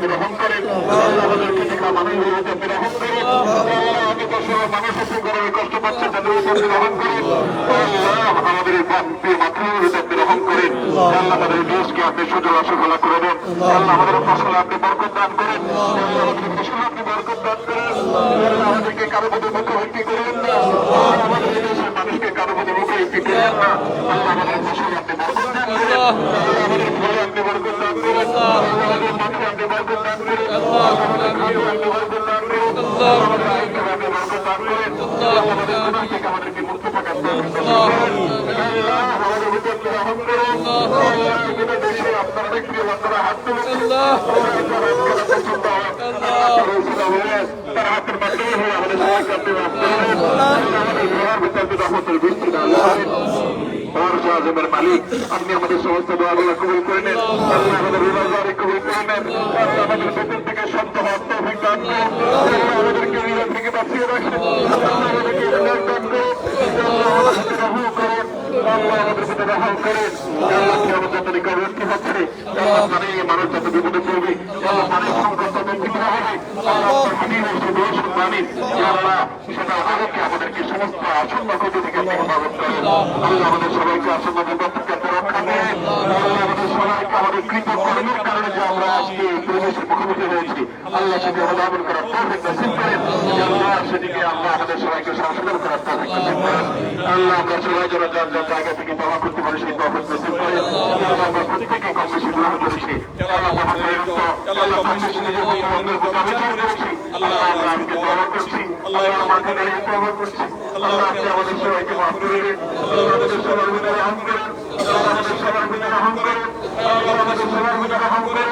আপনি রহম করেন। আল্লাহ আমাদেরকে দেখা মানুষ হয়ে আপনি রহম করেন। আল্লাহ আমি বছর মানুষ হতে গরমে কষ্ট পাচ্ছে তাদের আপনি রহম করেন। আল্লাহ আমাদের এই মাতৃভূমিতে আপনি রহম করেন। আল্লাহ আমাদের দেশকে আপনি সুযোগ সুফলা করে দেন। আল্লাহ আমাদের ফসল আপনি বরকত দান করেন। আল্লাহ আমাদের ফসল আপনি বরকত দান করেন। আল্লাহ আমাদেরকে কারো প্রতি মুখোমুখি করেন না। আল্লাহ আমাদের এই দেশের মানুষকে কারো প্রতি মুখোমুখি করেন না। আল্লাহ আমাদের ফসল আপনি বরকত দান করেন। আল্লাহ আমাদের ফলে আপনি বরকত দান করেন। আল্লাহ আমাদের মাঠে আপনি বরকত দান করেন। আল্লাহ আমাদের খাদ্য আপনি বরকত দান করেন। আল্লাহ আমাদের শিক্ষা আপনি বরকত দান করেন। আল্লাহ আমাদের গুনাহ থেকে আমাদেরকে মুক্ত থাকার তৌফিক দান করেন। আল্লাহ আমাদের উপর আপনি রহম করেন। আল্লাহ গোটা দেশে আপনার অনেক প্রিয় বান্দারা হাত তুলেছে। আল্লাহ তার হাত খেলা পছন্দ হয়। আল্লাহ তার রসুলা হয়ে তার হাতের মাধ্যমে হয়ে আমাদের সবাইকে আপনি মাফ করেন। আল্লাহ আমাদের ঘরের ভিতরে আপনি রহমতের বৃষ্টি দান করেন। আজমের মালিক আপনি আমাদের সমস্ত দোয়াগুলো কবুল করে নেন। আল্লাহ আমাদের রোজাদারি কবুল করে নেন। আল্লাহ আমাদের বেতন থেকে সত্য হওয়ার তৌফিক দান করেন। আল্লাহ আমাদেরকে ঋণ থেকে বাঁচিয়ে রাখেন। আল্লাহ আমাদেরকে ইসলাম দান করেন। আল্লাহ আমাদের সাথে রহম করেন। আল্লাহ আমাদের সাথে রহম করেন। আল্লাহ কিয়ামত যত নিকটবর্তী হচ্ছে আল্লাহ পানি মানুষ যত বিপদে পড়বে আল্লাহ পানির সংকট তত তীব্র হবে। আল্লাহ আপনার হাবিবের যে দোষ মানি আল্লাহ সেটা আলোকে আমাদেরকে সমস্ত আসন্ন ক্ষতি থেকে আপনি হেফাজত করেন। আল্লাহ আমাদের সবাইকে আসন্ন বিপদ থেকে আপনি রক্ষা দেন। আল্লাহ আমাদের সবাইকে আমাদের কৃতকর্মের কারণে যে আমরা আজকে এই পরিবেশের মুখোমুখি হয়েছি আল্লাহ সেটি অনুধাবন করার তৌফিক নসিব করেন। আল্লাহ সেটিকে আল্লাহ আমাদের সবাইকে সংশোধন করার তৌফিক নসিব করেন। আল্লাহ আমরা সবাই যেন যার যার জায়গা থেকে তওবা করতে পারি সেই তৌফিক নসিব করেন। আল্লাহ আমরা প্রত্যেকে কম বেশি গ্রহণ করেছি। আল্লাহ আল্লাহ বাংলাদেশ নিজের বন্ধুবান্ধবের প্রতি অবিচার করেছি। আল্লাহ আমরা আজকে তওবা করছি। আল্লাহ আমাকে দাঁড়িয়ে তওবা করছি। আল্লাহ আপনি আমাদের সবাইকে মাফ করে দিন। আল্লাহ আমাদের সবার ভিতরে রহম করেন। আল্লাহ আমাদের সবার ভিতরে রহম করেন। আল্লাহ আমাদের সবার ভিতরে রহম করেন।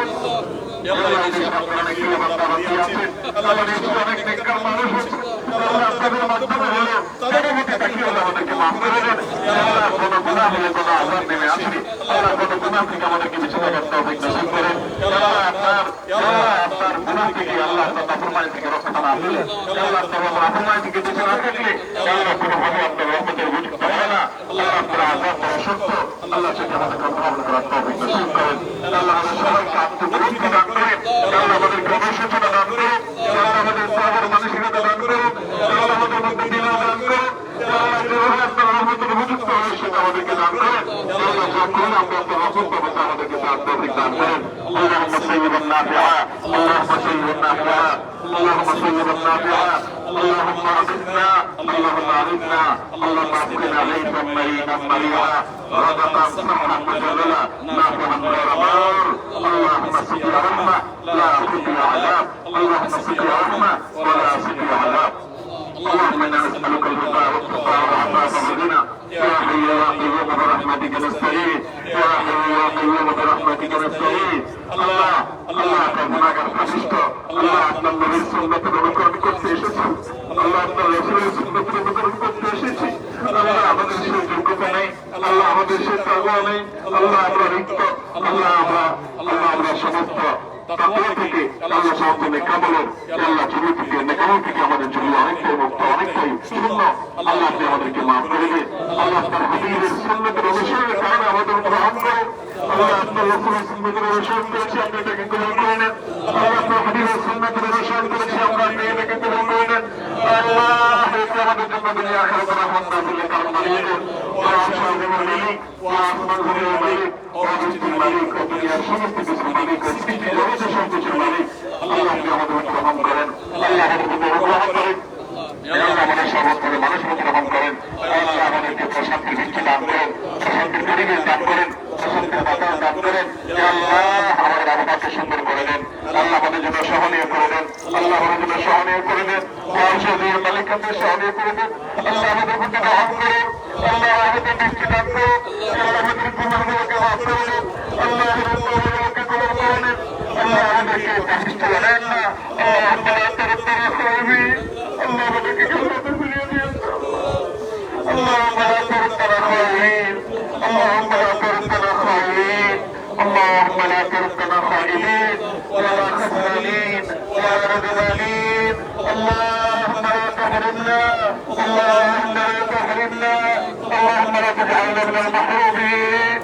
আল্লাহ এই দেশে আপনারা অনেক প্রিয় বান্দা বান্দী আছেন। আল্লাহ দেশে অনেক নেককার মানুষ আছে। আল্লাহ আপনাদের মাধ্যমে হলো তাদের মধ্যে তাকিয়ে আল্লাহ আমাদেরকে মাফ করে দেন। আল্লাহ কোনো গুনাহ হলে কোনো আযাব নেমে আসবে। আল্লাহ কোনো গুনাহ থেকে আমাদেরকে বেঁচে থাকার তৌফিক নসিব করেন। আল্লাহ আপনার গুনাহ থেকে আল্লাহ আপনার নাফরমানি থেকে রক্ষা না পেলে আল্লাহ আপনার নাফরমানি থেকে বেঁচে না থাকলে আল্লাহ কোনোভাবে আপনার রহমতের উপযুক্ত হয় না। আল্লাহ আপনার আযাব বড় শক্ত। আল্লাহ সেটা আমাদেরকে গ্রহণ করার তৌফিক নসিব করেন। আল্লাহ আমাদের সবাইকে আত্মবিরুদ্ধ দান করেন। আল্লাহ আমাদের গবেষণা দান করেন। আল্লাহ আমাদের সবার মানসিকতা দান করেন। আল্লাহ আমাদের মধ্যে দিনা দান করেন। আল্লাহ যেভাবে আপনার রহমতের উপযুক্ত হয় সেটা আমাদেরকে দান করেন। আল্লাহ যখন আমরা আপনার রহমত পাবো তা আমাদেরকে তার তৌফিক দান করেন। اللهم صيبا نافعا اللهم صيبا نافعا اللهم صيبا نافعا اللهم اغثنا اللهم اغثنا اللهم اسقنا غيثا مريئا مريعا غدقا صحا مجللا نافعا غير ضار اللهم سقي رحمه لا سقي عذاب اللهم سقي رحمه ولا سقي عذاب اللهم انا نسالك الهدى والتقى والعفاف والغنى يا حي يا قيوم برحمتك نستعين يا حي يا قيوم برحمتك نستعين আল্লাহ আল্লাহ আপনার গুনাহগার ফাসিস্ট আল্লাহ আপনার নবীর সুন্নাতের অনুকরণ করতে এসেছি। আল্লাহ আপনার রাসূলের সুন্নাতের অনুকরণ করতে এসেছি। আল্লাহ আমাদের সেই যোগ্যতা নেই। আল্লাহ আমাদের সেই তাকওয়া নেই। আল্লাহ আমরা রিক্ত। আল্লাহ আমরা সমস্ত তাকওয়া থেকে আল্লাহ সমস্ত নেকামলের আল্লাহ জমি থেকে নেকামল থেকে আমাদের জমি অনেকটাই মুক্ত অনেকটাই শূন্য। আল্লাহ আপনি আমাদেরকে মাফ করে দিন। আল্লাহ আপনার হাবিবের সুন্নাতের অনুসরণের কারণে আমাদের উপর রহম করেন। আল্লাহ আপনার রাসূলের সুন্নাতের অনুসরণ করেছি আপনি এটাকে কবুল করে নেন। আল্লাহ আপনার হাবিবের সুন্নাতের অনুসরণ করেছি আমরা আপনি এটাকে কবুল করে নেন। আল্লাহ একে আমাদের জন্য দুনিয়া আখিরাতে রহমত নাযিলের কারণ বানিয়ে দেন। ওয়া আশহাদুল মালিক ওয়া আসমাউল মালিক ওয়া রিজকুল মালিক ও দুনিয়ার সমস্ত কিছুর মালিক ও সৃষ্টি জগতের সব কিছুর মালিক আল্লাহ আপনি আমাদের উপর রহম করেন। আল্লাহ আমাদের উপর রহম করেন। আল্লাহ আমাদের সর্বস্তরে মানুষের উপর রহম করেন। আল্লাহ আমাদেরকে প্রশান্তির বৃষ্টি দান করেন, প্রশান্তির পরিবেশ দান করেন, প্রশান্তির বাতাস দান করেন। আল্লাহ আমাদের আবহাওয়াকে সুন্দর করে দেন। আল্লাহ আমাদের জন্য সহনীয় করে দেন। আল্লাহ আমাদের জন্য সহনীয় করে দেন। মালিকাদের সহনীয় করে দেন। আল্লাহ আমাদের প্রতি রহম করেন। আল্লাহ আমাদের বৃষ্টি দান করেন। আল্লাহ আমাদের গুনাহগুলোকে মাফ করে দেন। আল্লাহ আমাদের গুনাহগুলোকে কবুল করে নেন। আল্লাহ আমাদেরকে ফাসিস্ট বানান না। আল্লাহ আল্লাহ আমাদেরকে জান্নাতে ফিরিয়ে দিন। اللهم لا تردنا خائبين اللهم لا تردنا خائبين اللهم لا تردنا خائبين ولا خسرانين ولا ندمانين اللهم لا تحرمنا اللهم لا تحرمنا اللهم لا تجعلنا من المحرومين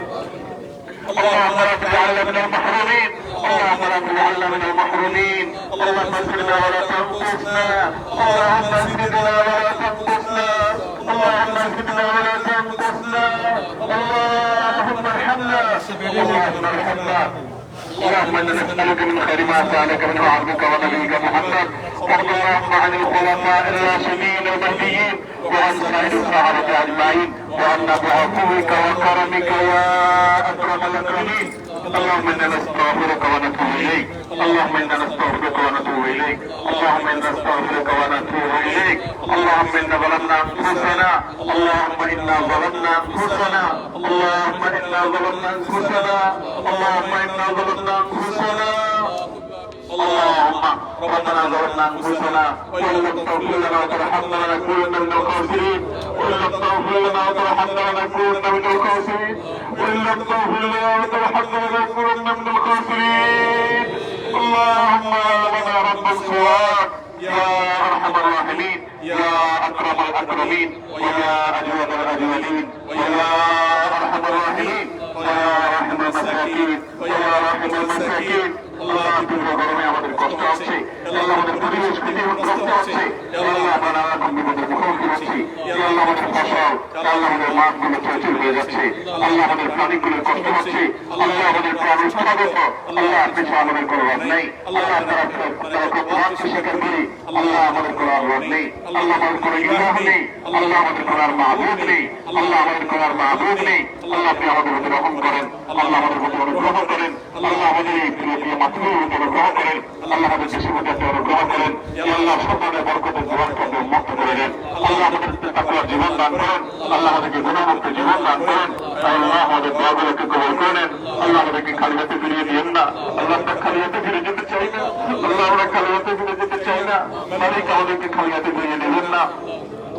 اللهم لا تجعلنا من المحرومين اللهم لا تجعلنا من المحرومين اللهم اغفرنا ولا تنقصنا اللهم اغفرنا ولا تنقصنا اللهم اغفرنا ولا تنقصنا اللهم ارحمنا اللهم ارحمنا اللهم انا نسالك من خير ما سالك منه عبدك ونبيك محمد وارض اللهم عن الخلفاء الراشدين المهديين وعن سائر الصحابه اجمعين وعنا بعفوك وكرمك يا اكرم الاكرمين اللهم انا نستغفرك ونتوب اليك اللهم انا نستغفرك ونتوب اليك اللهم انا نستغفرك ونتوب اليك اللهم انا ظلمنا انفسنا اللهم انا ظلمنا انفسنا اللهم انا ظلمنا انفسنا اللهم انا ظلمنا انفسنا اللهم ربنا ظلمنا انفسنا وان لم تغفر لنا وترحمنا لنكونن من الخاسرين وان لم تغفر لنا وترحمنا لنكونن من الخاسرين وان لم تغفر لنا وترحمنا لنكونن من الخاسرين اللهم لنا رب سواك يا ارحم الراحمين يا اكرم الاكرمين ويا اجود الاجودين ويا ارحم الراحمين ويا راحم المساكين ويا راحم المساكين আল্লাহ তুমি গরমে আমাদের কষ্ট হচ্ছে আল্লাহ আমাদের পরিবেশ কষ্ট হচ্ছে আল্লাহ নানা রকম বিপদের মুখোমুখি হচ্ছি আল্লাহ আমাদের ফসল আল্লাহ আমাদের মাঠগুলো চলচল হয়ে যাচ্ছে আল্লাহ আমাদের প্রাণীগুলোর কষ্ট হচ্ছে আল্লাহ আমাদের প্রাণ উৎপাদক আল্লাহ কিছু আমাদের কোনো লাভ নেই আল্লাহ তারা খুব প্রাণকে স্বীকার করি আল্লাহ আমাদের কোনো লাভ নেই আল্লাহ আমাদের কোনো ইলাহ নেই আল্লাহ আমাদের কোনো আর মাহবুব নেই আল্লাহ আমাদের কোনো আর মাহবুব নেই আল্লাহ আপনি আমাদের প্রতি রহম করেন আল্লাহ আমাদের প্রতি অনুগ্রহ করেন আল্লাহ আমাদের এই প্রিয় প্রিয় মাতৃর উপর অনুগ্রহ করেন আল্লাহ আমাদের দেশের মধ্যে একটা অনুগ্রহ করেন আল্লাহ সকলের বরকতের জীবনকে মুক্ত করে দেন আল্লাহ আমাদের তাকওয়ার জীবন দান করেন আল্লাহ আমাদেরকে গুণমুক্ত জীবন দান করেন আল্লাহ আমাদের দোয়াগুলোকে কবুল করে নেন আল্লাহ আমাদেরকে খালি হাতে ফিরিয়ে দিয়েন না আল্লাহ আমরা খালি হাতে ফিরে যেতে চাই না আল্লাহ আমরা খালি হাতে ফিরে যেতে চাই না মালিক আমাদেরকে খালি হাতে ফিরিয়ে দেবেন না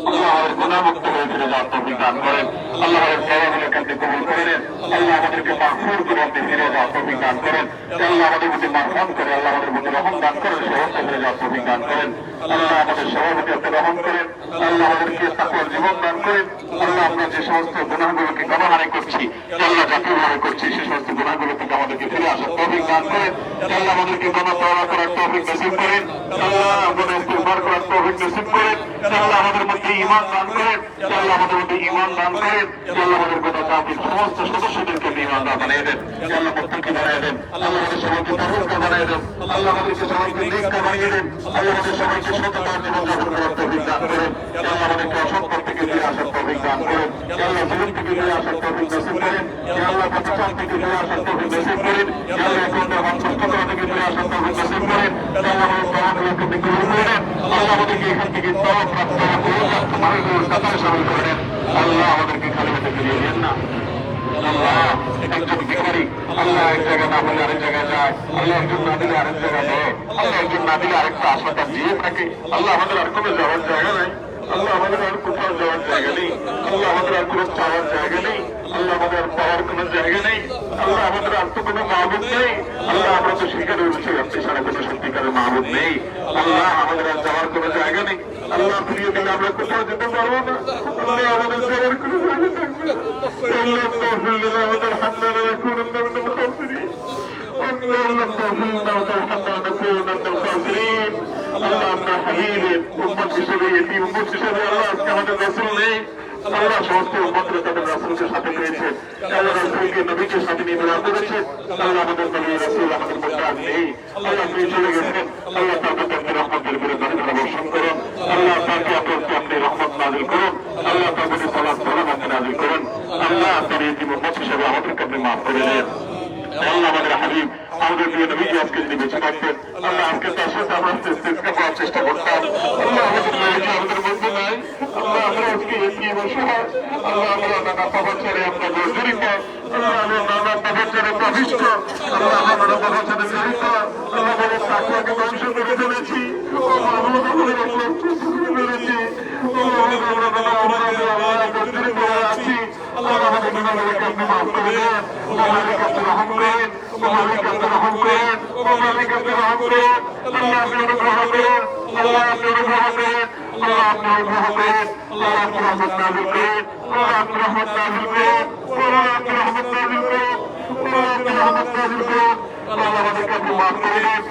আল্লাহ আমাদের গুণামুক্ত হয়ে ফিরে যাওয়ার তৌফিক দান করেন আল্লাহ আমাদের দোয়াগুলোকে আপনি কবুল করে নেন আল্লাহ আমাদেরকে মাগফুর করে আপনি ফিরে যাওয়ার তৌফিক দান করেন আল্লাহ আমাদের প্রতি মারহাম করে আল্লাহ আমাদের প্রতি রহম দান করেন সহজে ফিরে যাওয়ার তৌফিক দান করেন আল্লাহ আমাদের সভাপতি আপনি রহম করেন আল্লাহ আমাদেরকে তাকওয়ার জীবন দান করেন আল্লাহ আমরা যে সমস্ত গুনাহগুলোকে গণহারে করছি আল্লাহ জাতীয়ভাবে করছি সেই সমস্ত গুনাহগুলো থেকে আমাদেরকে ফিরে আসার তৌফিক দান করেন আল্লাহ আমাদেরকে গুনাহ তওবা করার তৌফিক নসিব করেন আল্লাহ গুনাহ ইস্তিগফার করার তৌফিক নসিব করেন আল্লাহ আমাদের মধ্যে ঈমান দান করেন আল্লাহ আমাদের মধ্যে ঈমান দান করেন আল্লাহ আমাদের গোটা জাতির সমস্ত সদস্যদেরকে ঈমানদার বানিয়ে দেন আল্লাহ মুত্তাকি বানিয়ে দেন আল্লাহ আমাদের সবাইকে পরহেজগার বানিয়ে দেন আল্লাহ আমাদেরকে সবাইকে নেককার বানিয়ে দেন আল্লাহ আমাদের সবাইকে সততার জীবন যাপন করার তৌফিক দান করেন আল্লাহ আমাদেরকে অসৎ থেকে ফিরে আসার তৌফিক দান করেন আল্লাহ জীবন থেকে ফিরে আসার তৌফিক নসিব করেন আল্লাহ প্রতিষ্ঠান থেকে ফিরে আসার তৌফিক নসিব করেন আল্লাহ এখনকার বাঞ্ছনীয়তা থেকে ফিরে আসার তৌফিক নসিব করেন আল্লাহ আমাদের দোয়াগুলোকে আপনি কবুল করে নেন আল্লাহ আমাদেরকে এখান থেকে তওবা প্রাপ্ত মানুষগুলোর কাতারে শামিল করে নেন আল্লাহ আমাদেরকে খালি হাতে ফিরিয়ে দেন না আল্লাহ একজন ভিখারি আল্লাহ এক জায়গায় না বলে আরেক জায়গায় যায় আল্লাহ একজন না দিলে আরেক জায়গায় দেয় আল্লাহ একজন না দিলে আরেকটা হাসপাতাল দিয়ে থাকে আল্লাহ আমাদের আর কোনো যাওয়ার জায়গা নাই আল্লাহ আমাদের আর কোথাও যাওয়ার জায়গা নেই আল্লাহ আমাদের আর কোনো চাওয়ার জায়গা নেই আল্লাহ আমাদের আর পাওয়ার কোনো জায়গা নেই আল্লাহ আমাদের আর তো কোনো মাহবুব নেই আল্লাহ আমরা তো স্বীকার হয়েছি আপনি সারা কোনো সত্যিকারের মাহবুব নেই আল্লাহ আমাদের আর যাওয়ার কোনো জায়গা নেই আল্লাহ ফিরিয়ে দিলে আমরা কোথাও যেতে পারবো না আল্লাহ আমাদের যাওয়ার কোনো জায়গা থাকবে আল্লাহ তৌফিক আমাদের হান্নান রাখুন من الخاسرين اللهم اغفر لنا وترحمنا ونكون من الخاسرين اللهم حبيبي امت হিসেবে এতিম উম্মত হিসেবে আল্লাহ আজকে আমাদের রাসূল নেই আল্লাহ সমস্ত উম্মতরা তাদের রাসূলকে সাথে পেয়েছে আল্লাহ রাসূলকে নবীকে সাথে নিয়ে বের করেছে আল্লাহ আমাদের নবী রাসূল আমাদের মধ্যে আর নেই আল্লাহ আপনি চলে গেছেন আল্লাহ তার প্রতি আপনি রহমতের উপরে দরজা বর্ষণ করুন আল্লাহ তাকে আপনি রহমত নাযিল করুন আল্লাহ তার প্রতি সালাত সালাম আপনি নাযিল করুন আল্লাহ তার এতিম উম্মত হিসেবে আমাদেরকে আপনি মাফ করে দেন আল্লাহ আমাদের হাবিব আমাদের প্রিয় নবীজি আজকে যদি বেঁচে থাকতেন আল্লাহ আজকে তার সাথে আমরা চেষ্টা করার চেষ্টা করতাম আল্লাহ আমাদের নবীজি আমাদের মধ্যে নাই আল্লাহ আমরা আজকে এতিম অসহায় আল্লাহ আমরা নানা পাপাচারে আমরা জড়িত আল্লাহ আমরা নানা পাপাচারে প্রবিষ্ট আল্লাহ আমরা নানা পাপাচারে জড়িত আল্লাহ আমাদের তাকওয়াকে ধ্বংস করে ফেলেছি আমরা নানা অপরাধে আমরা জড়িত আছি আল্লাহ আমাদের গুনাহগুলোকে আপনি মাফ করে দেন আমাদেরকে আপনি রহম করেন আমাদেরকে আপনি রহম করেন আমাদেরকে আপনি রহম করেন আল্লাহ আপনি অনুগ্রহ করেন আল্লাহ আপনি অনুগ্রহ করেন আল্লাহ আপনি অনুগ্রহ করেন আল্লাহ আপনি রহমত নাযিল করেন আল্লাহ আপনি রহমত নাযিল করেন আল্লাহ আপনি রহমত নাযিল করেন আল্লাহ আপনি রহমত নাযিল করেন আল্লাহ আমাদেরকে আপনি মাফ করে দিন,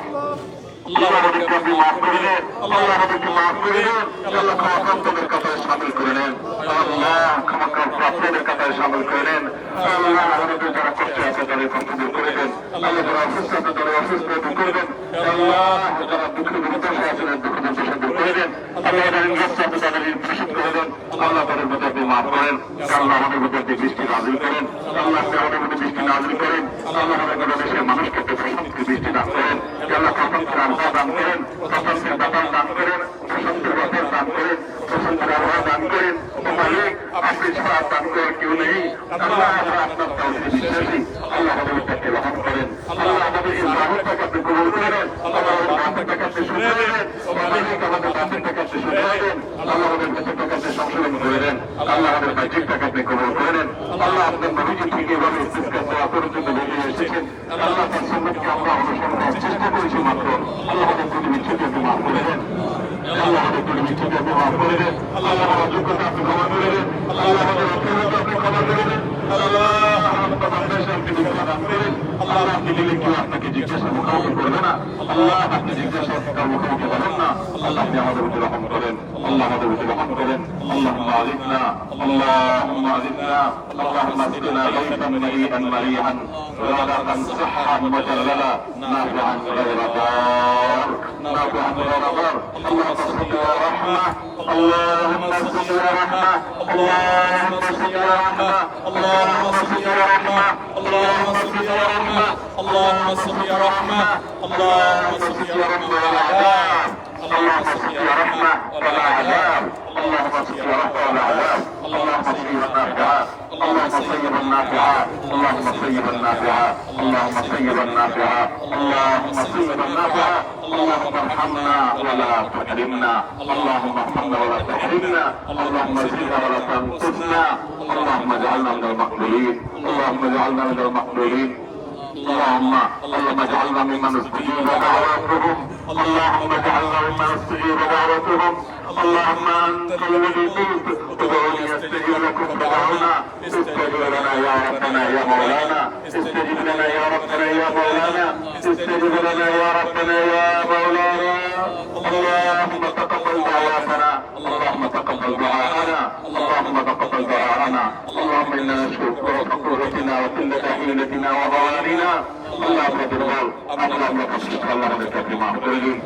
আল্লাহ আমাদেরকে আপনি মাফ করে দেন, আল্লাহ আমাদেরকে মাফ করে দেন, আল্লাহ ক্ষমাপ্রাপ্তদের কাতারে শামিল করে নেন, আল্লাহ ক্ষমাপ্রাপ্তদের কাতারে শামিল করে নেন, আল্লাহ আমাদের যারা কষ্টে আছে তাদের কষ্ট দূর করে দেন, আল্লাহ যারা অসুস্থ আছে তাদের অসুস্থ দূর করে দেন, আল্লাহ যারা দুঃখে দুর্দশা আছে তাদের দুঃখ দুর্দশা দূর করে দেন, আল্লাহ যারা ঋণগ্রস্ত আছে তাদের ঋণ পরিশোধ করে দেন, আল্লাহ তাদের মধ্যে আপনি মাফ করেন, আল্লাহ আমাদের মধ্যে আপনি বৃষ্টি নাজিল করেন, আল্লাহ আপনি আমাদের মধ্যে বৃষ্টি নাজিল করেন, আল্লাহ আমাদের দেশের মানুষকে একটা প্রশান্তির বৃষ্টি দান করেন, আল্লাহ প্রশান্তির আবহাওয়া দান করেন, প্রশান্তির ব্যাপার দান করেন, প্রশান্তির ব্যাপার দান করেন, প্রশান্তির আবহাওয়া দান করেন, মালিক আপনি ছাড়া দান করার কেউ নেই, আল্লাহ আমরা আপনার তাওহীদে বিশ্বাসী, আল্লাহ আমাদেরকে রহম করেন, আল্লাহ আমাদের এই রাহতটাকে আপনি কবুল করেন, আল্লাহ আমাদের রাহতটাকে আপনি শুনে নেন, মালিক আমাদের রাহতটাকে আপনি শুনে নেন, আল্লাহ আমাদের ভেতরটাকে আপনি সংশোধন করে দেন, আল্লাহ আমাদের বাহ্যিকটাকে আপনি কবুল করে নেন, আল্লাহ আপনার নবীজি ঠিক এভাবে ইস্তিসকার দোয়া করার জন্য বেরিয়ে এসেছেন, আল্লাহ তার সুন্নাতকে আমরা অনুসরণ করার চেষ্টা করেছি মাত্র, আল্লাহ আমাদের প্রতি বিচ্ছেদকে আপনি মাফ করে দেন, আল্লাহ আমাদের প্রতি বিচ্ছেদকে আপনি মাফ করে দেন, আল্লাহ আমাদের যোগ্যতা আপনি ক্ষমা করে দেন, আল্লাহ আমাদের অপরাধ আপনি ক্ষমা করে দেন, আল্লাহ আপনার দেশে আপনি বিপদ দান করেন, আল্লাহ আপনি দিলে কেউ আপনাকে জিজ্ঞাসার মুখোমুখি করবে না, আল্লাহ আপনি জিজ্ঞাসার মুখোমুখি করেন না, আল্লাহ আপনি আমাদের উপর রহম করেন, আল্লাহ আমাদের উপর রহম করেন, اللهم أغثنا اللهم أغثنا اللهم اسقنا غيثا مريئا مريعا غدقا صحا مجللا نافعا غير ضار نافعا غير ضار اللهم صل يا رحمة اللهم صل يا رحمة اللهم صل يا رحمة اللهم صل يا رحمة اللهم صل يا رحمة اللهم صل يا رحمة اللهم صل يا رحمة اللهم صل يا رحمة ولا عذاب اللهم صل يا رحمة ولا عذاب اللهم صيبا نافعا اللهم صيبا نافعا اللهم صيبا نافعا اللهم صيبا نافعا اللهم صيبا نافعا اللهم ارحمنا ولا تحرمنا اللهم ارحمنا ولا تحرمنا اللهم زدنا ولا تنقصنا اللهم اجعلنا من المقبولين اللهم اجعلنا من المقبولين اللهم اجعلنا ممن استجيب دعواتهم اللهم اجعلنا ممن استجيب دعوتهم اللهم انت الذي قلت ادعوني استجب لكم فدعونا استجب لنا يا ربنا يا مولانا استجب لنا يا ربنا يا مولانا استجب لنا يا ربنا يا مولانا اللهم تقبل دعواتنا اللهم تقبل دعاءنا اللهم تقبل دعاءنا اللهم انا نشكرك وقوتنا وقله حيلتنا وضلالنا الله تدبر اللهم تصدق الله بالتكريم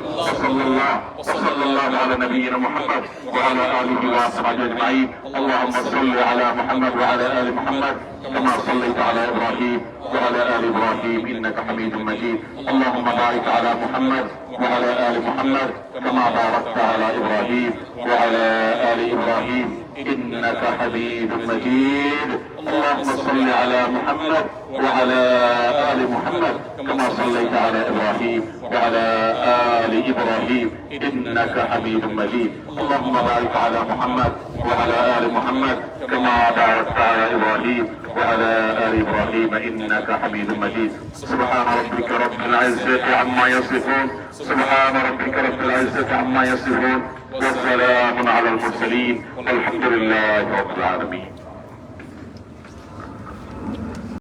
وصلى الله على نبينا محمد وعلى اله واصحابه اجمعين اللهم صل على محمد وعلى ال محمد كما صليت على ابراهيم وعلى ال ابراهيم انك حميد مجيد اللهم بارك على محمد وعلى ال محمد كما باركت على ابراهيم وعلى ال ابراهيم انك حميد مجيد اللهم صل على محمد وعلى ال محمد كما صليت على ابراهيم وعلى ال ابراهيم انك حميد مجيد اللهم بارك على محمد وعلى ال محمد كما باركت على ابراهيم وعلى ال ابراهيم انك حميد مجيد سبحان ربك رب العزه عما يصفون سبحان ربك رب العزه عما يصفون وسلام على المرسلين والحمد لله رب العالمين